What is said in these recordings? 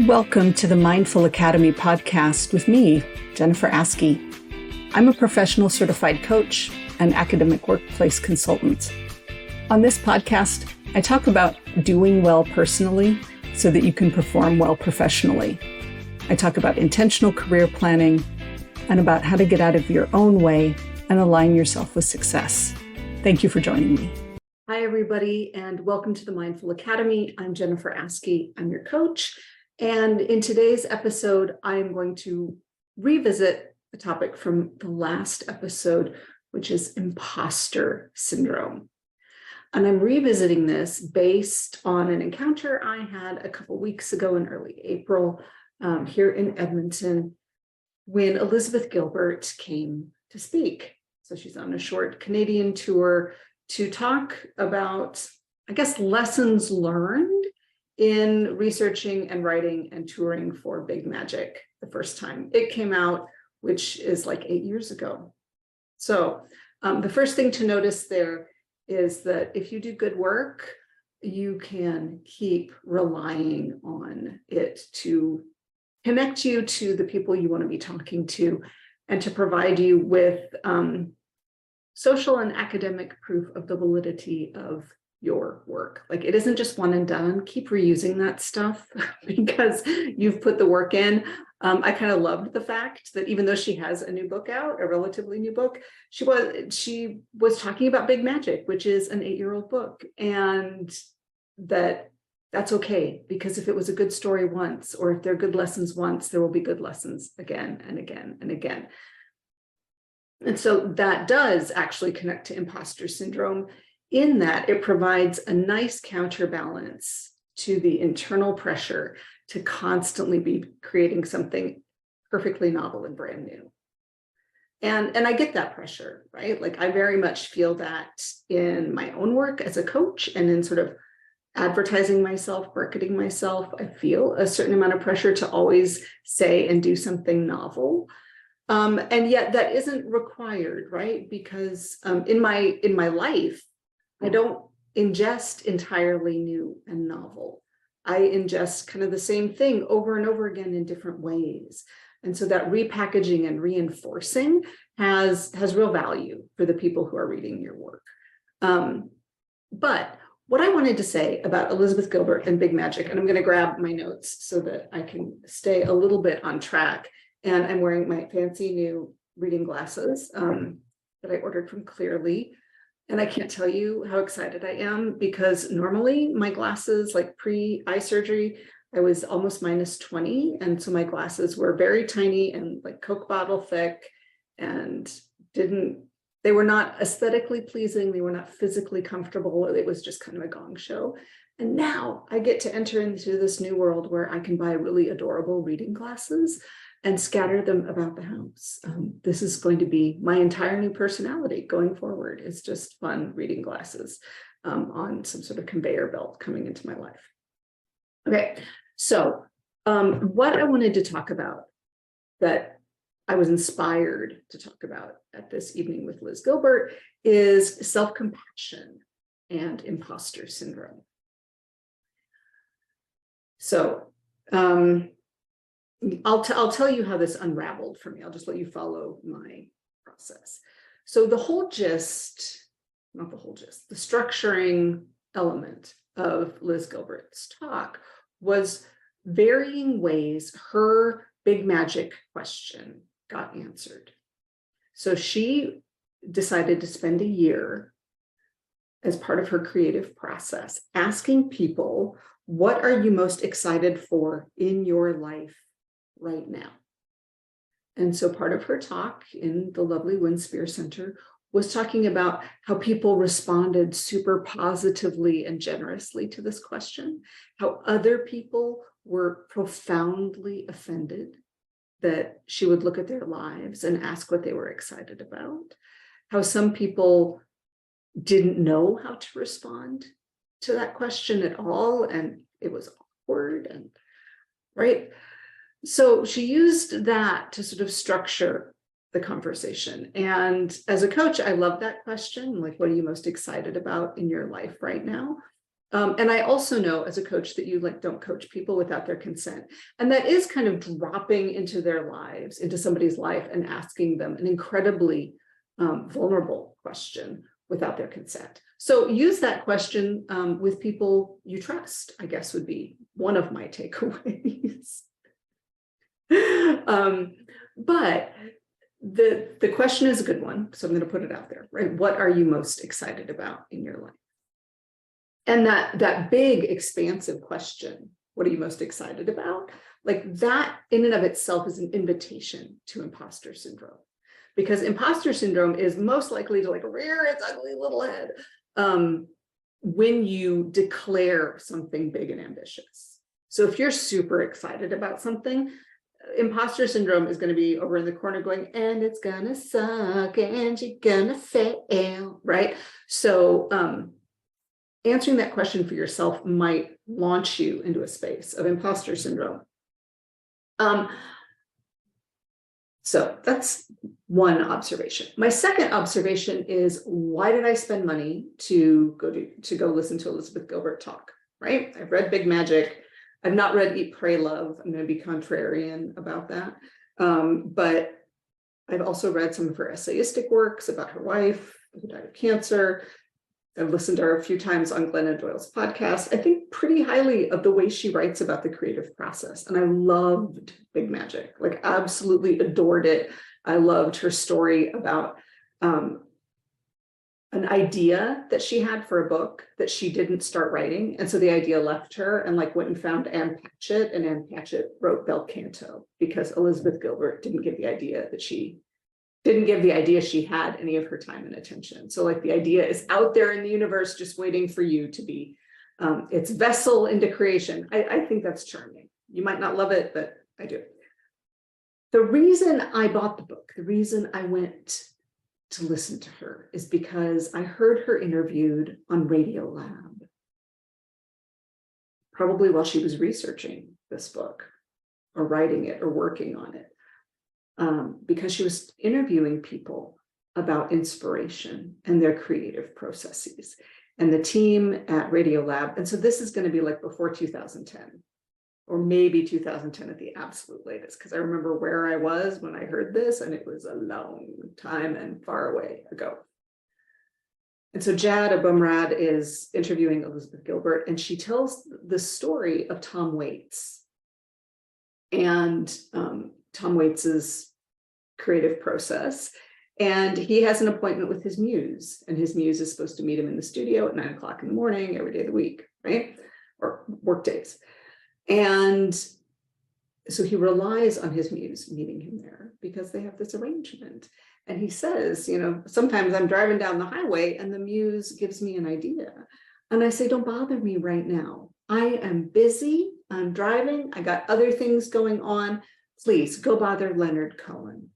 Welcome to the Mindful Academy podcast with me, Jennifer Askey. I'm a professional certified coach and academic workplace consultant. On this podcast, I talk about doing well personally so that you can perform well professionally. I talk about intentional career planning and about how to get out of your own way and align yourself with success. Thank you for joining me. Hi, everybody, and welcome to the Mindful Academy. I'm Jennifer Askey. I'm your coach. And in today's episode, I'm going to revisit the topic from the last episode, which is imposter syndrome. And I'm revisiting this based on an encounter I had a couple weeks ago in early April here in Edmonton when Elizabeth Gilbert came to speak. So she's on a short Canadian tour to talk about, I guess, lessons learned in researching and writing and touring for Big Magic the first time it came out, which is like 8 years ago. So the first thing to notice there is that if you do good work, you can keep relying on it to connect you to the people you want to be talking to and to provide you with social and academic proof of the validity of your work. Like, it isn't just one and done. Keep reusing that stuff because you've put the work in. I kind of loved the fact that even though she has a new book out, a relatively new book, she was talking about Big Magic, which is an 8-year-old book, and that's okay, because if it was a good story once, or if there are good lessons once, there will be good lessons again and again and again. And so that does actually connect to imposter syndrome, in that it provides a nice counterbalance to the internal pressure to constantly be creating something perfectly novel and brand new. And I get that pressure, right? Like, I very much feel that in my own work as a coach and in sort of advertising myself, marketing myself. I feel a certain amount of pressure to always say and do something novel. And yet that isn't required, right? Because in my life, I don't ingest entirely new and novel. I ingest kind of the same thing over and over again in different ways. And so that repackaging and reinforcing has real value for the people who are reading your work. But what I wanted to say about Elizabeth Gilbert and Big Magic, and I'm going to grab my notes so that I can stay a little bit on track. And I'm wearing my fancy new reading glasses that I ordered from Clearly. And I can't tell you how excited I am, because normally my glasses, like pre-eye surgery, I was almost -20. And so my glasses were very tiny and like Coke bottle thick, and they were not aesthetically pleasing. They were not physically comfortable. It was just kind of a gong show. And now I get to enter into this new world where I can buy really adorable reading glasses and scatter them about the house. This is going to be my entire new personality going forward. It's just fun reading glasses on some sort of conveyor belt coming into my life. Okay, so what I wanted to talk about, that I was inspired to talk about at this evening with Liz Gilbert, is self-compassion and imposter syndrome. So I'll tell you how this unraveled for me. I'll just let you follow my process. So the structuring element of Liz Gilbert's talk was varying ways her Big Magic question got answered. So she decided to spend a year as part of her creative process asking people, what are you most excited for in your life right now? And so part of her talk in the lovely Winspear Center was talking about how people responded super positively and generously to this question, how other people were profoundly offended that she would look at their lives and ask what they were excited about, how some people didn't know how to respond to that question at all, and it was awkward, and right. So she used that to sort of structure the conversation. And as a coach, I love that question. Like, what are you most excited about in your life right now? And I also know as a coach that you don't coach people without their consent. And that is kind of dropping into their lives, into somebody's life and asking them an incredibly vulnerable question without their consent. So use that question with people you trust, I guess would be one of my takeaways. But the question is a good one. So I'm going to put it out there, right? What are you most excited about in your life? And that big, expansive question, what are you most excited about? Like that in and of itself is an invitation to imposter syndrome, because imposter syndrome is most likely to rear its ugly little head when you declare something big and ambitious. So if you're super excited about something, imposter syndrome is going to be over in the corner going, and it's gonna suck and you're gonna fail, right? So answering that question for yourself might launch you into a space of imposter syndrome. So that's one observation. My second observation is, why did I spend money to go listen to Elizabeth Gilbert talk, right? I've read Big Magic. I've not read Eat, Pray, Love. I'm going to be contrarian about that. But I've also read some of her essayistic works about her wife who died of cancer. I've listened to her a few times on Glennon Doyle's podcast. I think pretty highly of the way she writes about the creative process. And I loved Big Magic, absolutely adored it. I loved her story about an idea that she had for a book that she didn't start writing. And so the idea left her, and went and found Anne Patchett, and Anne Patchett wrote Bel Canto because Elizabeth Gilbert didn't give the idea she had any of her time and attention. So the idea is out there in the universe, just waiting for you to be its vessel into creation. I think that's charming. You might not love it, but I do. The reason I bought the book, the reason I went to listen to her, is because I heard her interviewed on Radio Lab, probably while she was researching this book or writing it or working on it. Because she was interviewing people about inspiration and their creative processes, and the team at Radio Lab. And so this is going to be before 2010, or maybe 2010 at the absolute latest, because I remember where I was when I heard this, and it was a long time and far away ago. And so Jad Abumrad is interviewing Elizabeth Gilbert, and she tells the story of Tom Waits and Tom Waits's creative process. And he has an appointment with his muse, and his muse is supposed to meet him in the studio at 9 o'clock in the morning, every day of the week, right? Or work days. And so he relies on his muse meeting him there because they have this arrangement. And he says, sometimes I'm driving down the highway and the muse gives me an idea. And I say, don't bother me right now. I am busy. I'm driving. I got other things going on. Please go bother Leonard Cohen.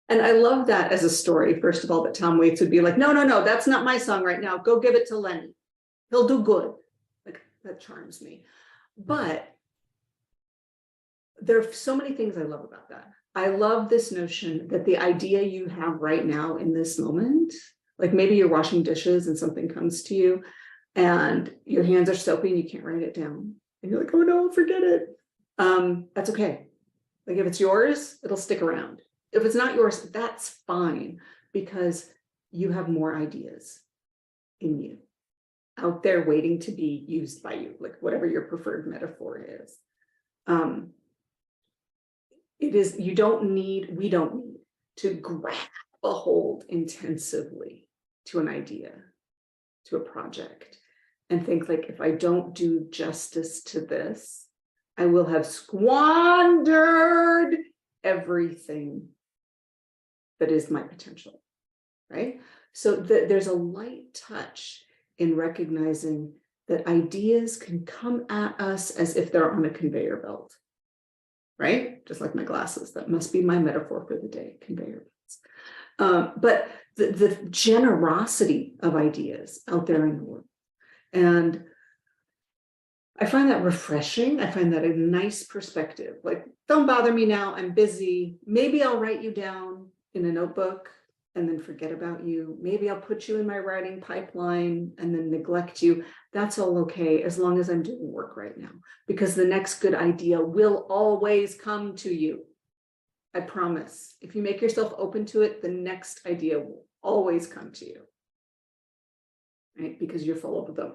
And I love that as a story, first of all, that Tom Waits would be like, no, that's not my song right now. Go give it to Lenny. He'll do good. That charms me. But there are so many things I love about that. I love this notion that the idea you have right now in this moment, maybe you're washing dishes and something comes to you and your hands are soapy and you can't write it down. And you're like, oh no, forget it. That's okay. If it's yours, it'll stick around. If it's not yours, that's fine, because you have more ideas in you out there waiting to be used by you, whatever your preferred metaphor is. We don't need to grab a hold intensively to an idea, to a project, and think if I don't do justice to this, I will have squandered everything that is my potential, right? So there's a light touch in recognizing that ideas can come at us as if they're on a conveyor belt, right? Just like my glasses, that must be my metaphor for the day, conveyor belts. But the generosity of ideas out there in the world. And I find that refreshing. I find that a nice perspective. Don't bother me now, I'm busy. Maybe I'll write you down in a notebook and then forget about you. Maybe I'll put you in my writing pipeline and then neglect you. That's all okay, as long as I'm doing work right now, because the next good idea will always come to you. I promise. If you make yourself open to it, the next idea will always come to you, right? Because you're full of them.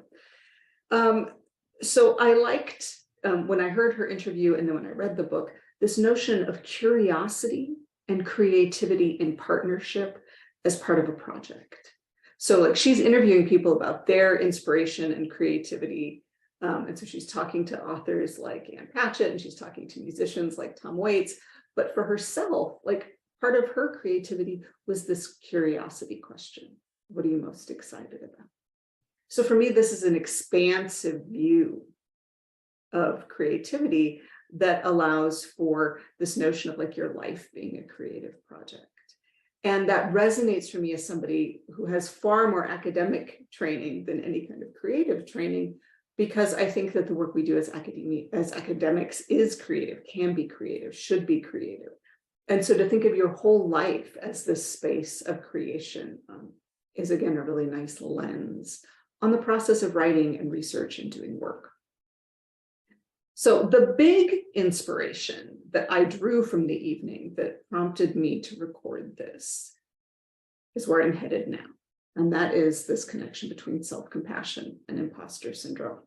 So I liked, when I heard her interview and then when I read the book, this notion of curiosity and creativity in partnership as part of a project. So like she's interviewing people about their inspiration and creativity. And so she's talking to authors like Ann Patchett, and she's talking to musicians like Tom Waits. But for herself, like part of her creativity was this curiosity question. What are you most excited about? So for me, this is an expansive view of creativity that allows for this notion of like your life being a creative project. And that resonates for me as somebody who has far more academic training than any kind of creative training, because I think that the work we do as academics is creative, can be creative, should be creative. And so to think of your whole life as this space of creation is, again, a really nice lens on the process of writing and research and doing work. So the big inspiration that I drew from the evening that prompted me to record this is where I'm headed now. And that is this connection between self-compassion and imposter syndrome.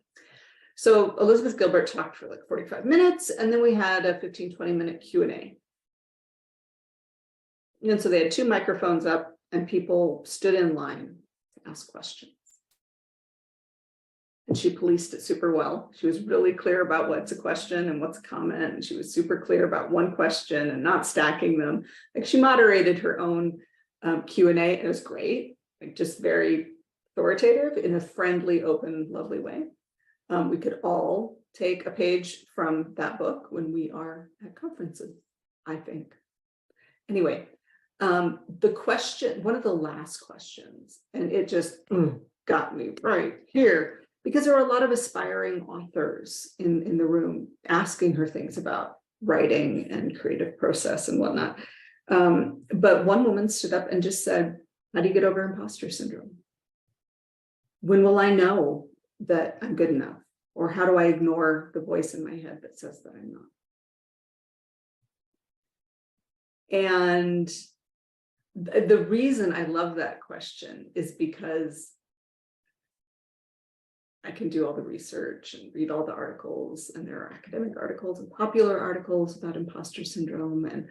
So Elizabeth Gilbert talked for like 45 minutes, and then we had a 15-20-minute Q&A. And so they had 2 microphones up and people stood in line to ask questions. And she policed it super well. She was really clear about what's a question and what's a comment. And she was super clear about one question and not stacking them. Like she moderated her own Q&A. It was great, like just very authoritative in a friendly, open, lovely way. We could all take a page from that book when we are at conferences, I think. Anyway, the question, one of the last questions, and it just got me right here, because there are a lot of aspiring authors in the room asking her things about writing and creative process and whatnot. But one woman stood up and just said, how do you get over imposter syndrome? When will I know that I'm good enough? Or how do I ignore the voice in my head that says that I'm not? And the reason I love that question is because I can do all the research and read all the articles, and there are academic articles and popular articles about imposter syndrome, and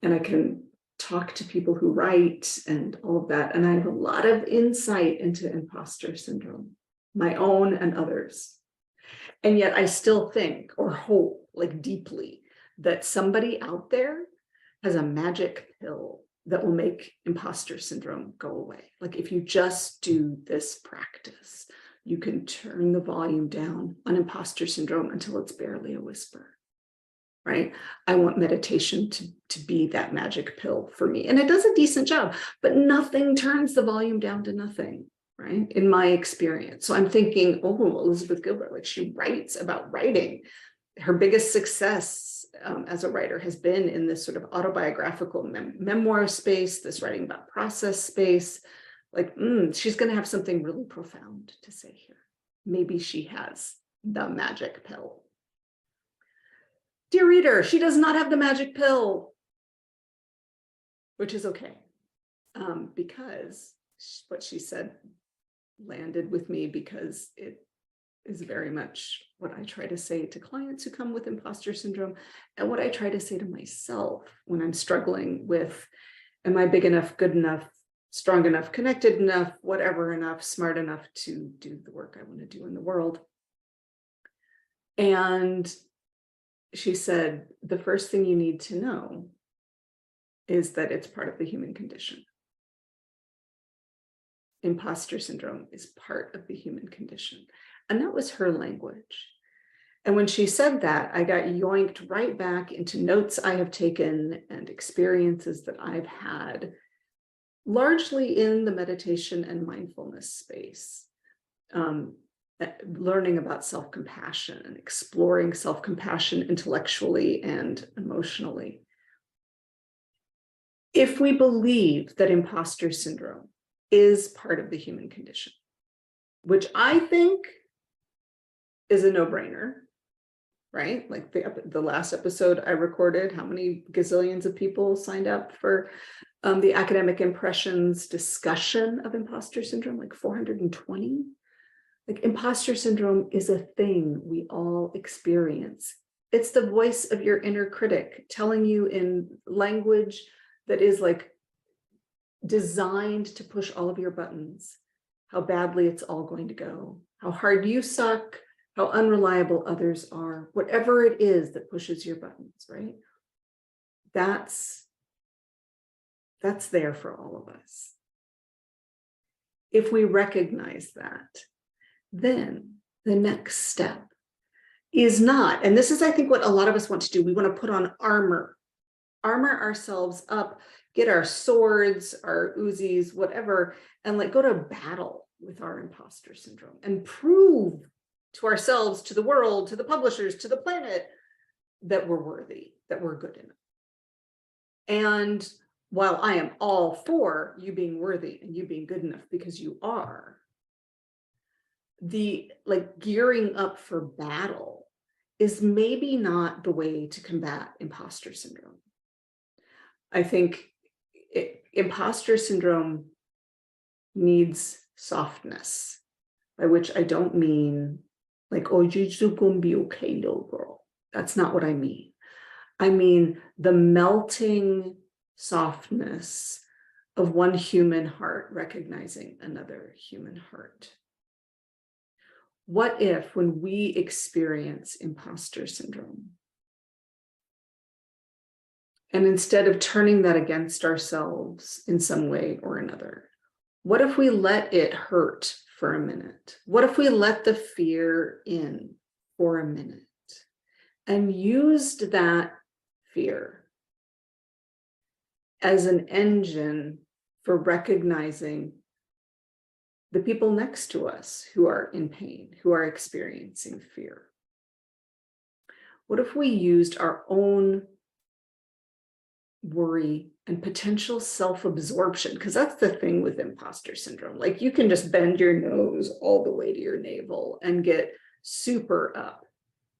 I can talk to people who write and all of that, and I have a lot of insight into imposter syndrome, my own and others. And yet I still think or hope, like deeply, that somebody out there has a magic pill that will make imposter syndrome go away. Like if you just do this practice, you can turn the volume down on imposter syndrome until it's barely a whisper, right? I want meditation to be that magic pill for me. And it does a decent job, but nothing turns the volume down to nothing, right? In my experience. So I'm thinking, oh, Elizabeth Gilbert, like she writes about writing. Her biggest success as a writer has been in this sort of autobiographical memoir space, this writing about process space. Like, she's going to have something really profound to say here. Maybe she has the magic pill. Dear reader, she does not have the magic pill, which is okay, because what she said landed with me, because it is very much what I try to say to clients who come with imposter syndrome, and what I try to say to myself when I'm struggling with, am I big enough, good enough, strong enough, connected enough, whatever enough, smart enough to do the work I want to do in the world. And she said, the first thing you need to know is that it's part of the human condition. Imposter syndrome is part of the human condition. And that was her language. And when she said that, I got yoinked right back into notes I have taken and experiences that I've had, largely in the meditation and mindfulness space, learning about self-compassion and exploring self-compassion intellectually and emotionally. If we believe that imposter syndrome is part of the human condition, which I think is a no-brainer, right? Like the last episode I recorded, how many gazillions of people signed up for the Academic Impressions discussion of imposter syndrome? Like 420. Like, imposter syndrome is a thing we all experience. It's the voice of your inner critic telling you in language that is like designed to push all of your buttons, how badly it's all going to go, how hard you suck, how unreliable others are, whatever it is that pushes your buttons, right? That's there for all of us. If we recognize that, then the next step is not, and this is, I think, what a lot of us want to do. We want to put on armor ourselves up, get our swords, our Uzis, whatever, and like go to battle with our imposter syndrome and prove to ourselves, to the world, to the publishers, to the planet, that we're worthy, that we're good enough. And while I am all for you being worthy and you being good enough, because you are, the like gearing up for battle is maybe not the way to combat imposter syndrome. I think imposter syndrome needs softness, by which I don't mean like, oh, you're gonna be okay, little girl. That's not what I mean. I mean the melting softness of one human heart recognizing another human heart. What if, when we experience imposter syndrome, and instead of turning that against ourselves in some way or another, what if we let it hurt for a minute? What if we let the fear in for a minute and used that fear as an engine for recognizing the people next to us who are in pain, who are experiencing fear? What if we used our own worry and potential self-absorption? Because that's the thing with imposter syndrome. Like, you can just bend your nose all the way to your navel and get super up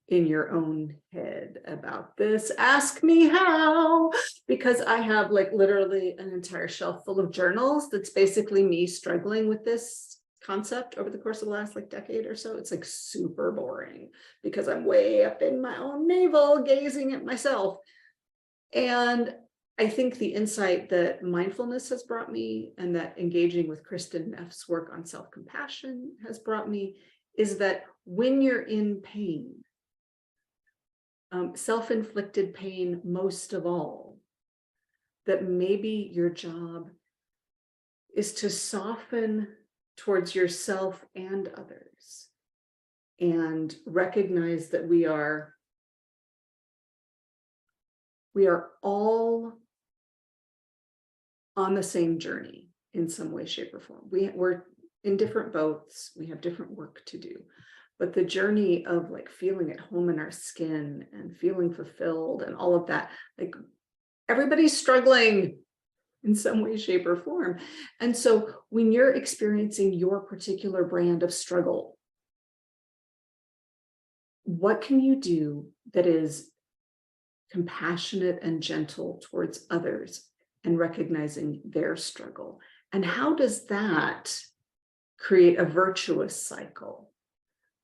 in your own head about this. Ask me how, because I have like literally an entire shelf full of journals that's basically me struggling with this concept over the course of the last like decade or so. It's like super boring because I'm way up in my own navel gazing at myself. And I think the insight that mindfulness has brought me, and that engaging with Kristen Neff's work on self-compassion has brought me, is that when you're in pain, self-inflicted pain most of all, that maybe your job is to soften towards yourself and others and recognize that we are all on the same journey in some way, shape, or form. We're in different boats. We have different work to do. But the journey of like feeling at home in our skin and feeling fulfilled and all of that, like everybody's struggling in some way, shape, or form. And so when you're experiencing your particular brand of struggle, what can you do that is compassionate and gentle towards others and recognizing their struggle? And how does that create a virtuous cycle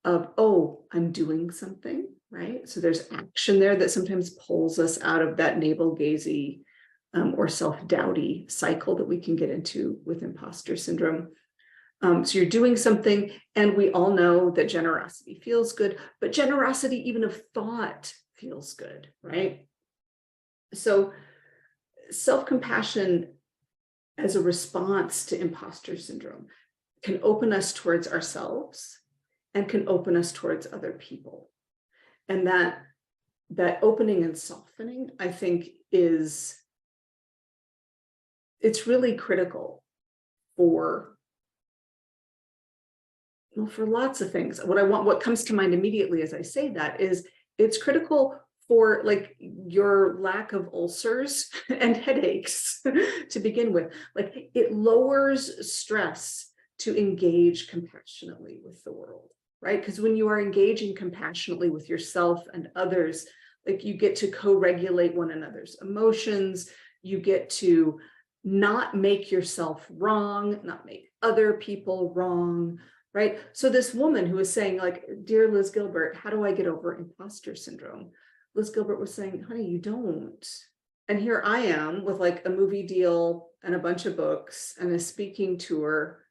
of, oh, I'm doing something, right? So there's action there that sometimes pulls us out of that navel-gazy or self-doubty cycle that we can get into with imposter syndrome. So you're doing something, and we all know that generosity feels good, but generosity even of thought feels good, right? So self-compassion as a response to imposter syndrome can open us towards ourselves and can open us towards other people. And that opening and softening, I think, it's really critical for lots of things. What comes to mind immediately as I say that is it's critical for like your lack of ulcers and headaches to begin with. Like it lowers stress to engage compassionately with the world, right? Because when you are engaging compassionately with yourself and others, like you get to co-regulate one another's emotions, you get to not make yourself wrong, not make other people wrong, right? So this woman who was saying like, dear Liz Gilbert, how do I get over imposter syndrome? Liz Gilbert was saying, honey, you don't. And here I am with like a movie deal and a bunch of books and a speaking tour.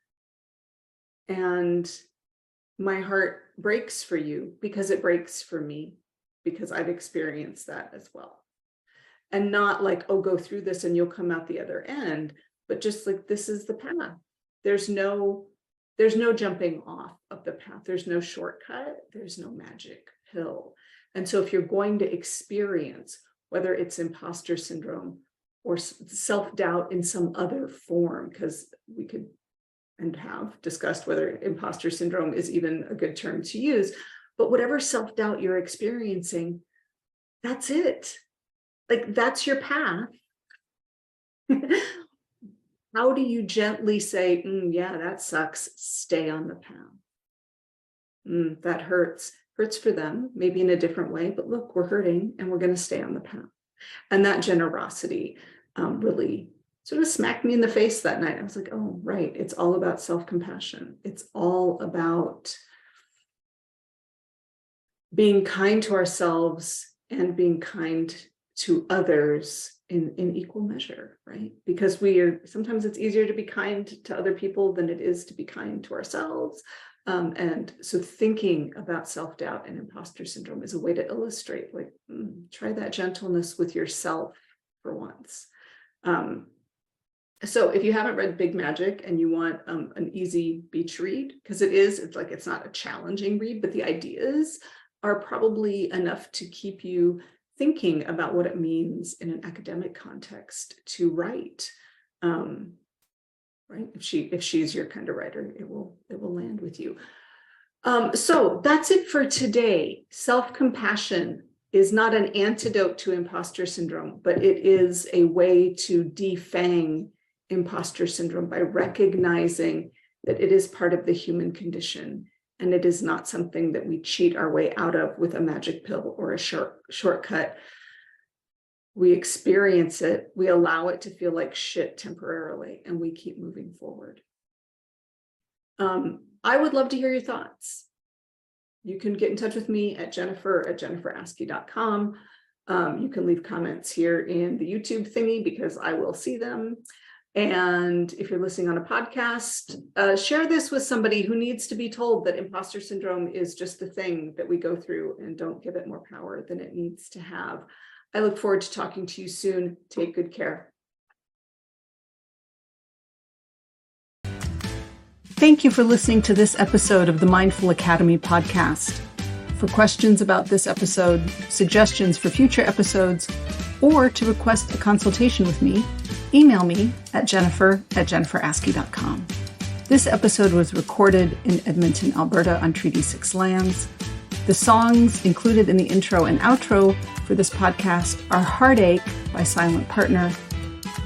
And my heart breaks for you because it breaks for me, because I've experienced that as well. And not like, oh, go through this and you'll come out the other end, but just like, this is the path. There's no jumping off of the path. There's no shortcut. There's no magic pill. And so if you're going to experience, whether it's imposter syndrome or self-doubt in some other form, because we could and have discussed whether imposter syndrome is even a good term to use, but whatever self-doubt you're experiencing, that's it. Like that's your path. How do you gently say, yeah, that sucks, stay on the path? That hurts for them, maybe in a different way, but look, we're hurting and we're going to stay on the path. And that generosity really sort of smacked me in the face that night. I was like, oh, right. It's all about self-compassion. It's all about being kind to ourselves and being kind to others in equal measure, right? Because sometimes it's easier to be kind to other people than it is to be kind to ourselves. And so thinking about self-doubt and imposter syndrome is a way to illustrate, like, try that gentleness with yourself for once. So if you haven't read Big Magic and you want an easy beach read, because it's not a challenging read, but the ideas are probably enough to keep you thinking about what it means in an academic context to write. Right? If she's your kind of writer, it will land with you. So that's it for today. Self-compassion is not an antidote to imposter syndrome, but it is a way to defang imposter syndrome by recognizing that it is part of the human condition and it is not something that we cheat our way out of with a magic pill or a shortcut. We experience it, we allow it to feel like shit temporarily, and we keep moving forward. I would love to hear your thoughts. You can get in touch with me at jennifer@jenniferaskey.com. You can leave comments here in the YouTube thingy because I will see them. And if you're listening on a podcast, share this with somebody who needs to be told that imposter syndrome is just the thing that we go through, and don't give it more power than it needs to have. I look forward to talking to you soon. Take good care. Thank you for listening to this episode of the Mindful Academy podcast. For questions about this episode, suggestions for future episodes, or to request a consultation with me, email me at jennifer@jenniferaskey.com. This episode was recorded in Edmonton, Alberta on Treaty 6 lands. The songs included in the intro and outro for this podcast are Heartache by Silent Partner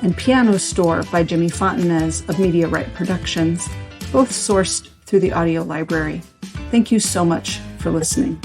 and Piano Store by Jimmy Fontanez of Media Right Productions, both sourced through the audio library. Thank you so much for listening.